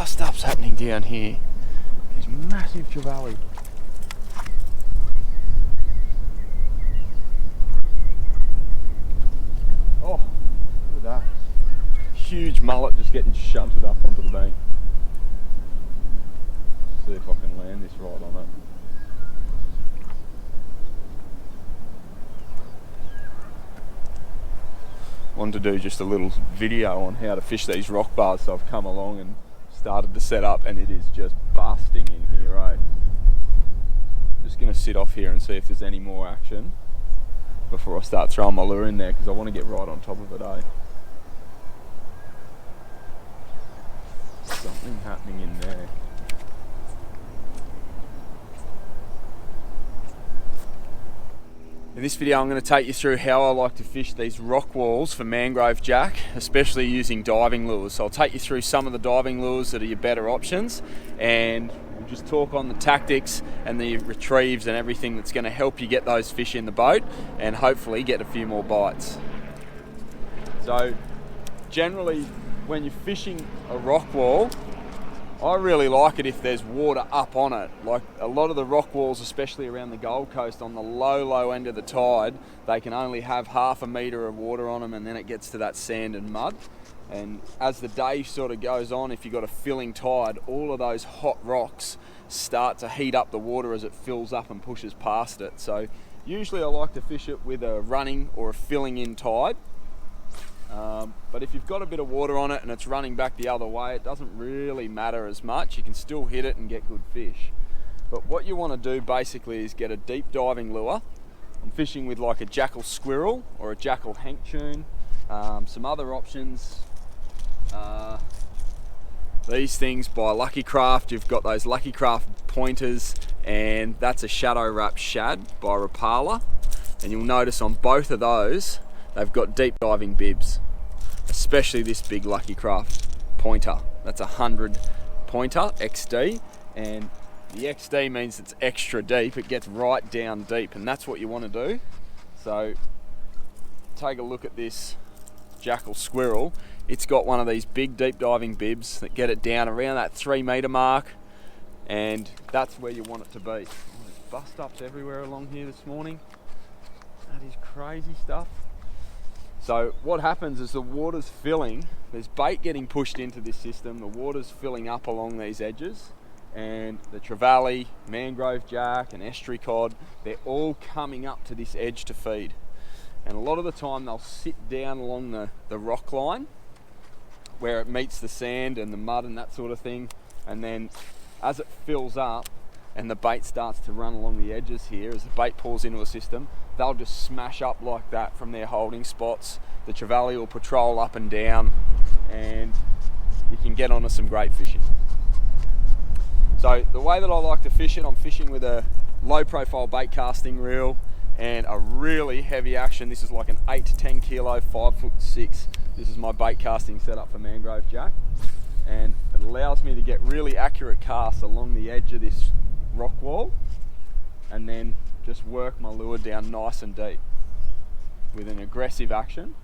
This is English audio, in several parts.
bust ups happening down here. There's massive trevally. Oh, look at that. Huge mullet just getting shunted up onto the bank. See if I can land this right on it. Wanted to do just a little video on how to fish these rock bars, so I've come along and started to set up, and it is just busting in here, right? Just going to sit off here and see if there's any more action before I start throwing my lure in there, because I want to get right on top of it, eh? Something happening in there. In this video I'm going to take you through how I like to fish these rock walls for mangrove jack, especially using diving lures. So I'll take you through some of the diving lures that are your better options, and we'll just talk on the tactics and the retrieves and everything that's going to help you get those fish in the boat and hopefully get a few more bites. So generally when you're fishing a rock wall, I really like it if there's water up on it. Like a lot of the rock walls, especially around the Gold Coast on the low end of the tide, they can only have half a metre of water on them, and then it gets to that sand and mud. And as the day sort of goes on, if you've got a filling tide, all of those hot rocks start to heat up the water as it fills up and pushes past it. So usually I like to fish it with a running or a filling in tide. But if you've got a bit of water on it and it's running back the other way, it doesn't really matter as much. You can still hit it and get good fish. But what you want to do basically is get a deep diving lure. I'm fishing with like a jackal squirrel or a jackal hank tune. Some other options, these things by Lucky Craft. You've got those Lucky Craft pointers, and that's a shadow wrap shad by Rapala. And you'll notice on both of those they've got deep diving bibs, especially this big Lucky Craft pointer. That's a 100 pointer XD, and the XD means it's extra deep. It gets right down deep, and that's what you want to do. So take a look at this jackal squirrel. It's got one of these big deep diving bibs that get it down around that 3 metre mark, and that's where you want it to be. There's bust ups everywhere along here this morning. That is crazy stuff. So what happens is the water's filling, there's bait getting pushed into this system, the water's filling up along these edges, and the trevally, mangrove jack and estuary cod, they're all coming up to this edge to feed. And a lot of the time they'll sit down along the rock line where it meets the sand and the mud and that sort of thing, and then as it fills up and the bait starts to run along the edges here, as the bait pours into a system, they'll just smash up like that from their holding spots. The trevally will patrol up and down, and you can get onto some great fishing. So the way that I like to fish it, I'm fishing with a low profile bait casting reel and a really heavy action. This is like an 8 to 10 kilo, 5'6". This is my bait casting setup for mangrove jack, and it allows me to get really accurate casts along the edge of this rock wall, and then just work my lure down nice and deep with an aggressive action.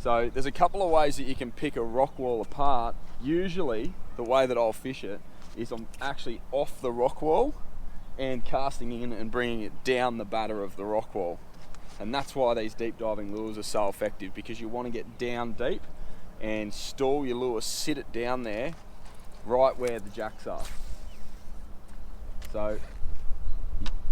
So there's a couple of ways that you can pick a rock wall apart. Usually the way that I'll fish it is I'm actually off the rock wall and casting in and bringing it down the batter of the rock wall. And that's why these deep diving lures are so effective, because you want to get down deep and stall your lure, sit it down there right where the jacks are. So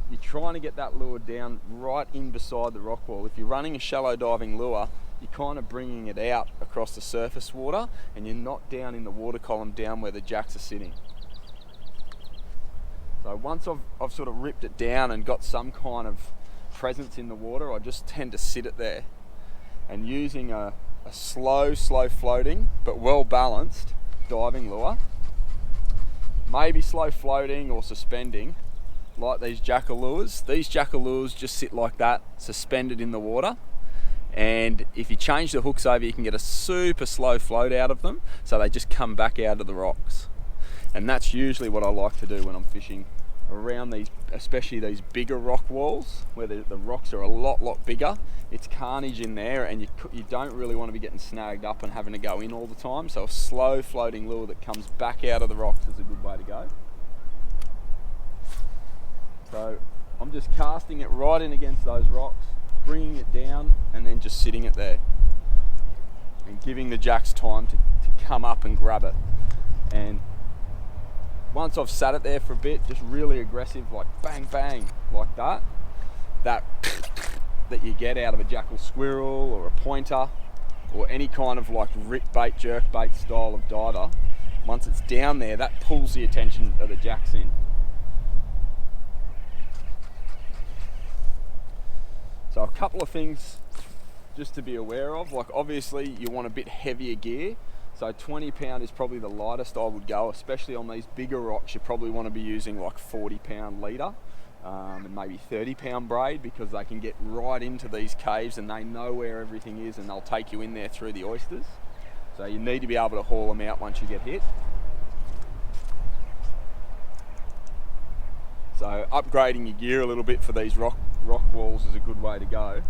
you're trying to get that lure down right in beside the rock wall. If you're running a shallow diving lure, you're kind of bringing it out across the surface water, and you're not down in the water column down where the jacks are sitting. So once I've sort of ripped it down and got some kind of presence in the water, I just tend to sit it there, and using a slow floating but well balanced diving lure, maybe slow floating or suspending, like these jackal lures. These jackal lures just sit like that, suspended in the water, and if you change the hooks over, you can get a super slow float out of them, so they just come back out of the rocks. And that's usually what I like to do when I'm fishing around these, especially these bigger rock walls where the rocks are a lot bigger. It's carnage in there, and you don't really want to be getting snagged up and having to go in all the time. So a slow floating lure that comes back out of the rocks is a good way to go. So I'm just casting it right in against those rocks, bringing it down, and then just sitting it there and giving the jacks time to come up and grab it. And once I've sat it there for a bit, just really aggressive, like bang bang, like that you get out of a jackal squirrel or a pointer or any kind of like rip bait, jerk bait style of diver. Once it's down there, that pulls the attention of the jacks in. So a couple of things just to be aware of, like obviously you want a bit heavier gear. So 20 pound is probably the lightest I would go, especially on these bigger rocks. You probably want to be using like 40 pound leader and maybe 30 pound braid, because they can get right into these caves and they know where everything is and they'll take you in there through the oysters. So you need to be able to haul them out once you get hit. So upgrading your gear a little bit for these rock walls is a good way to go.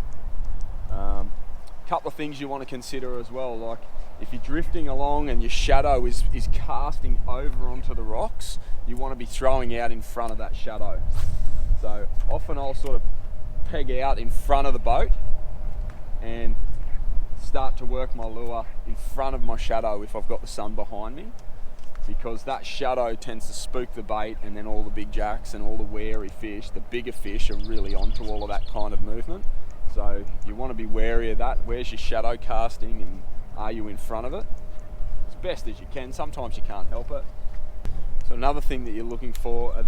Couple of things you want to consider as well, like if you're drifting along and your shadow is casting over onto the rocks, you want to be throwing out in front of that shadow. So often I'll sort of peg out in front of the boat and start to work my lure in front of my shadow if I've got the sun behind me, because that shadow tends to spook the bait, and then all the big jacks and all the wary fish, the bigger fish, are really onto all of that kind of movement. So you want to be wary of that. Where's your shadow casting, and are you in front of it? As best as you can. Sometimes you can't help it. So another thing that you're looking for are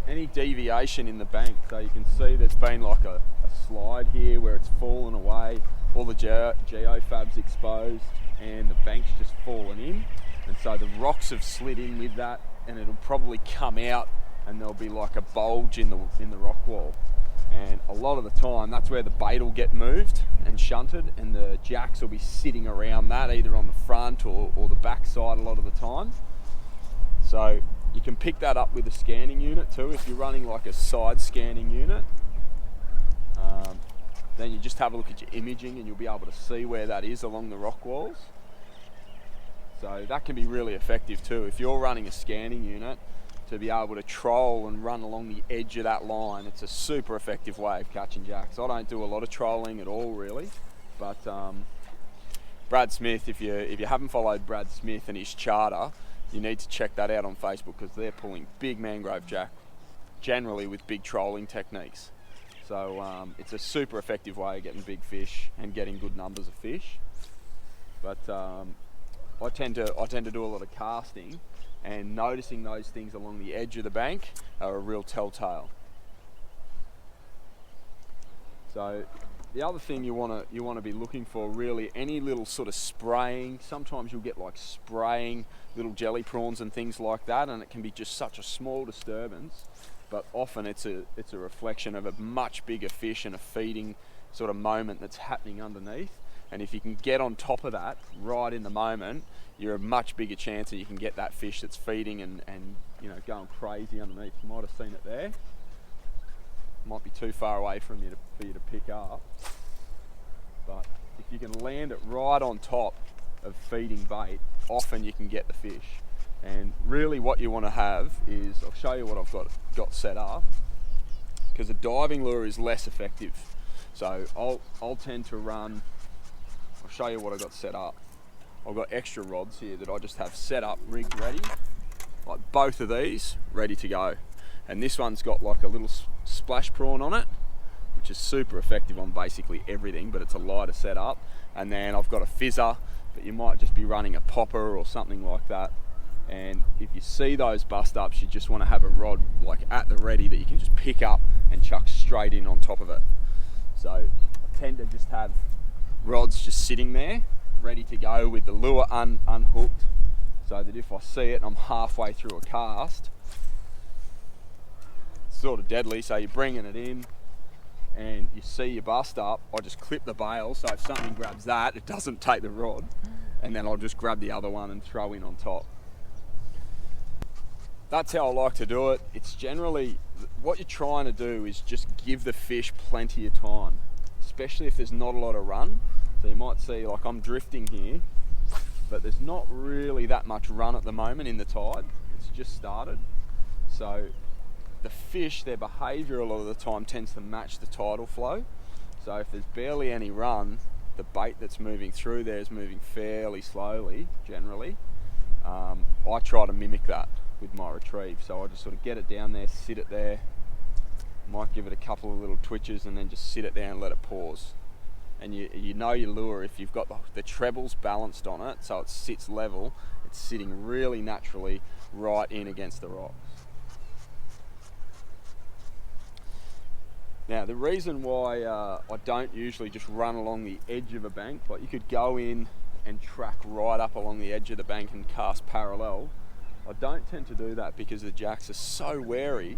any deviation in the bank. So you can see there's been like a slide here where it's fallen away, all the geofab's exposed and the bank's just fallen in, and so the rocks have slid in with that, and it'll probably come out and there'll be like a bulge in the rock wall. And a lot of the time that's where the bait will get moved and shunted, and the jacks will be sitting around that, either on the front or the back side a lot of the time. So you can pick that up with a scanning unit too. If you're running like a side scanning unit, then you just have a look at your imaging and you'll be able to see where that is along the rock walls. So that can be really effective too. If you're running a scanning unit, to be able to troll and run along the edge of that line, it's a super effective way of catching jacks. I don't do a lot of trolling at all really, but Brad Smith, if you haven't followed Brad Smith and his charter, you need to check that out on Facebook, because they're pulling big mangrove jack, generally with big trolling techniques. So it's a super effective way of getting big fish and getting good numbers of fish. But I tend to do a lot of casting, and noticing those things along the edge of the bank are a real telltale. So the other thing you want to be looking for, really, any little sort of spraying. Sometimes you'll get like spraying little jelly prawns and things like that, and it can be just such a small disturbance, but often it's a reflection of a much bigger fish and a feeding sort of moment that's happening underneath. And if you can get on top of that right in the moment, you're a much bigger chance that you can get that fish that's feeding and going crazy underneath. You might have seen it there. Might be too far away from you for you to pick up, but if you can land it right on top of feeding bait, often you can get the fish. And really what you want to have is, I'll show you what I've got set up, because a diving lure is less effective. So I'll tend to run, I'll show you what I've got set up. I've got extra rods here that I just have set up, rigged, ready, like both of these ready to go. And this one's got like a little splash prawn on it, which is super effective on basically everything, but it's a lighter setup. And then I've got a fizzer, but you might just be running a popper or something like that. And if you see those bust ups, you just want to have a rod like at the ready that you can just pick up and chuck straight in on top of it. So I tend to just have rods just sitting there ready to go with the lure unhooked, so that if I see it and I'm halfway through a cast, it's sort of deadly. So you're bringing it in and you see your bust up, I just clip the bail, so if something grabs that, it doesn't take the rod, and then I'll just grab the other one and throw in on top. that's how I like to do it. It's generally, what you're trying to do is just give the fish plenty of time, especially if there's not a lot of run. So you might see, like, I'm drifting here, but there's not really that much run at the moment in the tide. It's just started. So the fish, their behaviour a lot of the time tends to match the tidal flow. So if there's barely any run, the bait that's moving through there is moving fairly slowly, generally. I try to mimic that with my retrieve. So I just sort of get it down there, sit it there, might give it a couple of little twitches and then just sit it there and let it pause. And you know your lure, if you've got the trebles balanced on it, so it sits level, it's sitting really naturally right in against the rocks. Now, the reason why I don't usually just run along the edge of a bank, like you could go in and track right up along the edge of the bank and cast parallel, I don't tend to do that because the jacks are so wary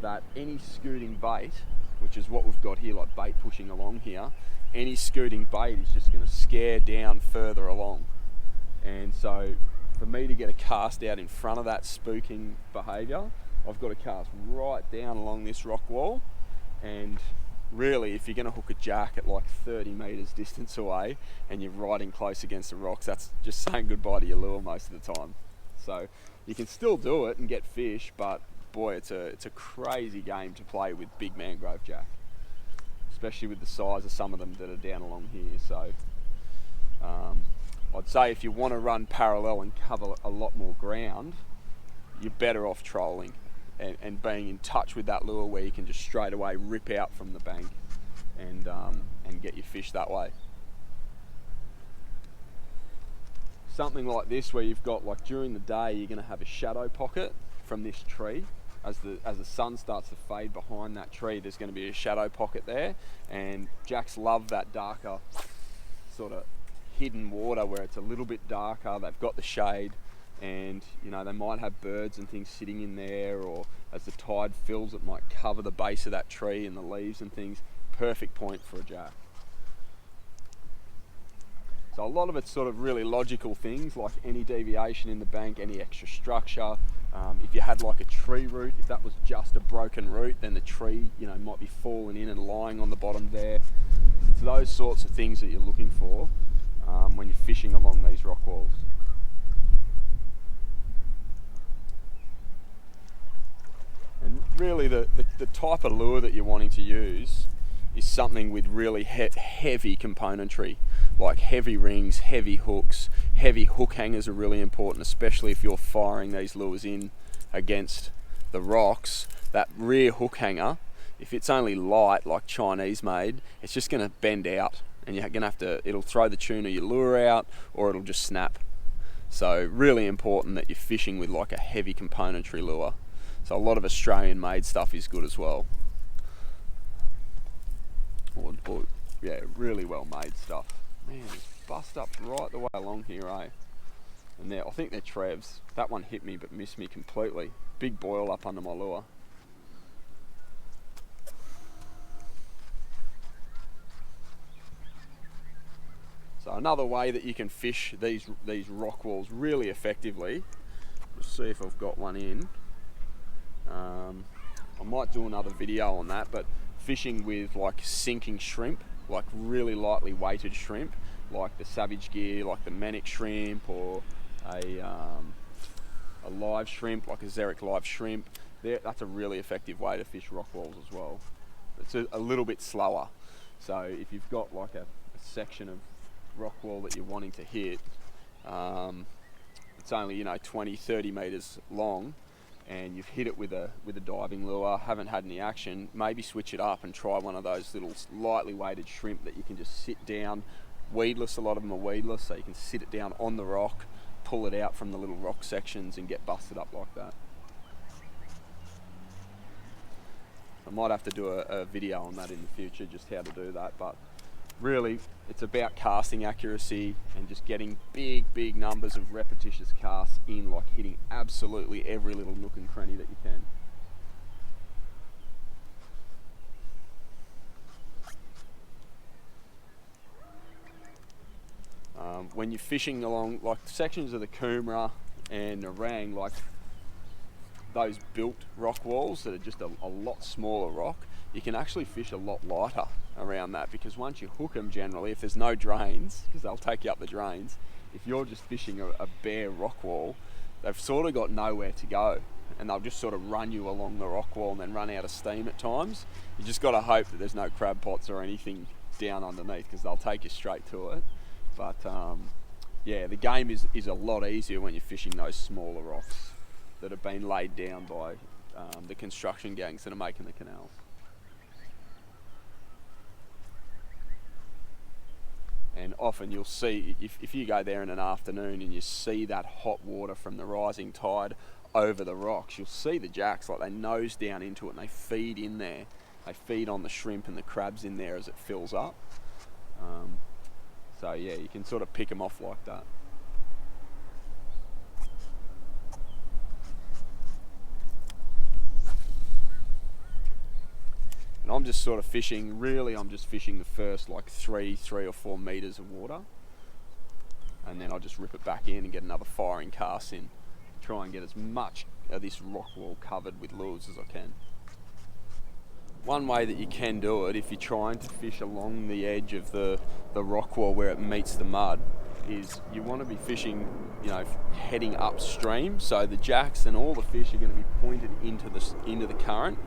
that any scooting bait, which is what we've got here, like bait pushing along here, any scooting bait is just going to scare down further along. And so for me to get a cast out in front of that spooking behaviour, I've got to cast right down along this rock wall. And really, if you're going to hook a jack at like 30 metres distance away and you're riding close against the rocks, that's just saying goodbye to your lure most of the time. So you can still do it and get fish, but boy, it's a crazy game to play with big mangrove jack, especially with the size of some of them that are down along here. So I'd say if you want to run parallel and cover a lot more ground, you're better off trolling and being in touch with that lure where you can just straight away rip out from the bank and get your fish that way. Something like this where you've got, like, during the day you're going to have a shadow pocket from this tree. As the sun starts to fade behind that tree, there's going to be a shadow pocket there, and jacks love that darker sort of hidden water where it's a little bit darker, they've got the shade, and you know, they might have birds and things sitting in there, or as the tide fills it might cover the base of that tree and the leaves and things. Perfect point for a jack. So a lot of it's sort of really logical things, like any deviation in the bank, any extra structure. If you had like a tree root, if that was just a broken root, then the tree, you know, might be falling in and lying on the bottom there. It's those sorts of things that you're looking for when you're fishing along these rock walls. And really the type of lure that you're wanting to use is something with really heavy componentry, like heavy rings, heavy hooks. Heavy hook hangers are really important, especially if you're firing these lures in against the rocks. That rear hook hanger, if it's only light, like Chinese made, it's just going to bend out, and you're going to have to, it'll throw the tune of your lure out, or it'll just snap. So really important that you're fishing with like a heavy componentry lure. So a lot of Australian made stuff is good as well. Or yeah, really well made stuff. Man, it's bust up right the way along here, eh? And I think they're Trevs. That one hit me but missed me completely. Big boil up under my lure. So another way that you can fish these rock walls really effectively, let's see if I've got one in. I might do another video on that, but fishing with like sinking shrimp, like really lightly weighted shrimp, like the Savage Gear, like the Manic shrimp, or a live shrimp, like a Xeric live shrimp. That's a really effective way to fish rock walls as well. It's a little bit slower. So if you've got like a section of rock wall that you're wanting to hit, it's only, you know, 20-30 meters long, and you've hit it with a diving lure, haven't had any action, maybe switch it up and try one of those little lightly weighted shrimp that you can just sit down, weedless. A lot of them are weedless, so you can sit it down on the rock, pull it out from the little rock sections and get busted up like that. I might have to do a video on that in the future, just how to do that, but really it's about casting accuracy and just getting big numbers of repetitious casts in, like hitting absolutely every little nook and cranny that you can. When you're fishing along like sections of the Coomera and Nerang, like those built rock walls that are just a lot smaller rock, you can actually fish a lot lighter around that, because once you hook them, generally, if there's no drains, because they'll take you up the drains, if you're just fishing a bare rock wall, they've sort of got nowhere to go, and they'll just sort of run you along the rock wall and then run out of steam at times. You just got to hope that there's no crab pots or anything down underneath, because they'll take you straight to it. But yeah, the game is a lot easier when you're fishing those smaller rocks that have been laid down by the construction gangs that are making the canals. And often you'll see, if you go there in an afternoon and you see that hot water from the rising tide over the rocks, you'll see the jacks, like they nose down into it and they feed in there. They feed on the shrimp and the crabs in there as it fills up. So yeah, you can sort of pick them off like that. And I'm just sort of fishing, really I'm just fishing the first like 3 or 4 meters of water, and then I'll just rip it back in and get another firing cast in, try and get as much of this rock wall covered with lures as I can. One way that you can do it, if you're trying to fish along the edge of the rock wall where it meets the mud, is you want to be fishing, you know, heading upstream, so the jacks and all the fish are going to be pointed into the current,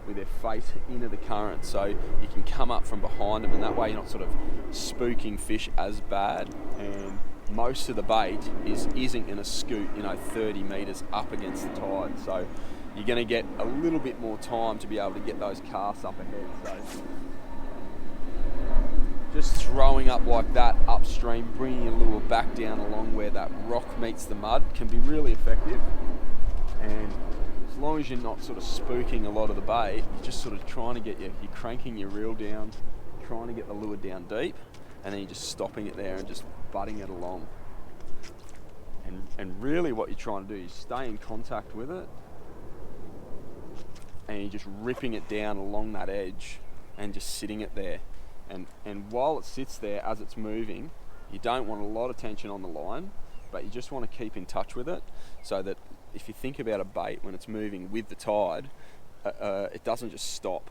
with their face into the current, so you can come up from behind them, and that way you're not sort of spooking fish as bad. And most of the bait isn't going to scoot, you know, 30 meters up against the tide, so you're going to get a little bit more time to be able to get those casts up ahead. So just throwing up like that upstream, bringing your lure back down along where that rock meets the mud can be really effective. And as long as you're not sort of spooking a lot of the bait, you're just sort of trying to get you're cranking your reel down, trying to get the lure down deep, and then you're just stopping it there and just butting it along. And really what you're trying to do is stay in contact with it, and you're just ripping it down along that edge and just sitting it there. And while it sits there as it's moving, you don't want a lot of tension on the line, but you just want to keep in touch with it, so that if you think about a bait when it's moving with the tide, it doesn't just stop.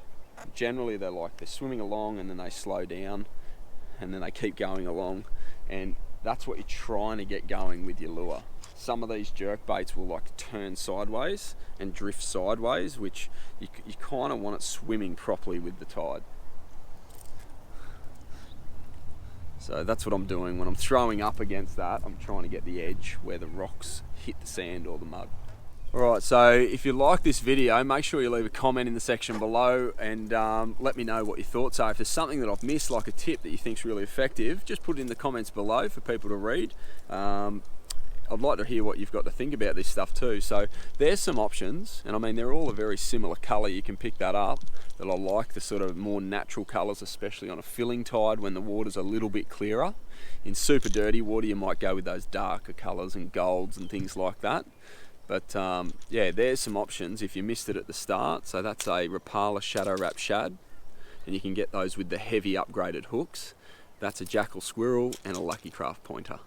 Generally they're swimming along and then they slow down and then they keep going along, and that's what you're trying to get going with your lure. Some of these jerk baits will like turn sideways and drift sideways, which you kind of want it swimming properly with the tide. So that's what I'm doing when I'm throwing up against that. I'm trying to get the edge where the rocks hit the sand or the mud. Alright, so if you like this video, make sure you leave a comment in the section below and let me know what your thoughts are. If there's something that I've missed, like a tip that you think's really effective, just put it in the comments below for people to read. I'd like to hear what you've got to think about this stuff too. So there's some options, and I mean they're all a very similar colour. You can pick that up. That I like the sort of more natural colours, especially on a filling tide when the water's a little bit clearer. In super dirty water you might go with those darker colours and golds and things like that. But yeah, there's some options if you missed it at the start. So that's a Rapala Shadow Wrap Shad, and you can get those with the heavy upgraded hooks. That's a Jackal Squirrel and a Lucky Craft pointer.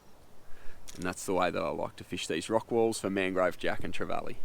And that's the way that I like to fish these rock walls for mangrove, jack and trevally.